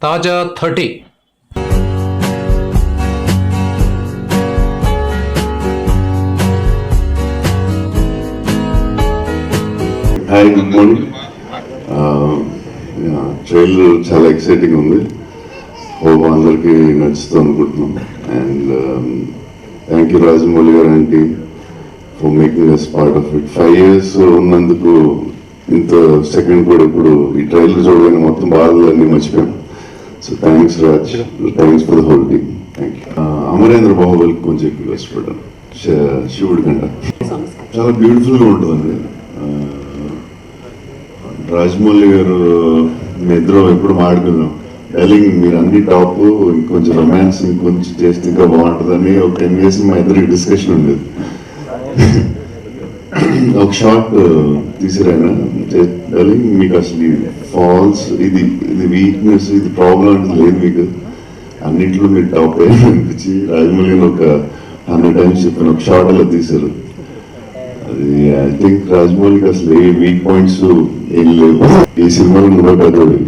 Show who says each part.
Speaker 1: తాజా 30.
Speaker 2: Hi, good morning. Trailer చాలా exciting ఉంది. హోప్ అందరికీ నచ్చుతుంది అనుకుంటున్నాం. And thank you Rajamouli garu అండి for making us part of it. 5 years ఉన్నందుకు ఇంత సెకండ్ కూడా ఇప్పుడు ఈ ట్రైలర్ చూడగానే మొత్తం బాధలన్నీ మర్చిపోయాం. So thanks Raj, thanks for the whole team. Thank you. Amarendra బాహుబలికి కొంచెం ఎక్కువ ఇష్టపడ్డాను. శివుడి కంట చాలా బ్యూటిఫుల్గా ఉంటుందండి. రాజమౌళి గారు మీ ఇద్దరు ఎప్పుడు మాట్లాడుకున్నాం, డైలింగ్ మీరు అన్ని టాప్, ఇంకొంచెం రొమాన్స్ ఇంకొంచెం చేస్తే ఇంకా బాగుంటుందని ఒక 10 years మా ఇద్దరికి డిస్కషన్ ఉండేది. ఒక షార్ట్ తీసిరైనా డైలింగ్ మీకు అసలు ఫాల్స్, ఇది వీక్నెస్, ఇది ప్రాబ్లం అంటే లేదు, మీకు అన్నింటిలో మీరు టాప్ అనిపించి రాజమౌళి ఒక 100 times చెప్పిన ఒక షార్ట్ అలా తీశారు. అది ఐ థింక్ రాజమౌళికి అసలు ఏ వీక్ పాయింట్స్ ఏం లేవు. ఈ సినిమాలో నువ్వే పెద్దోడు.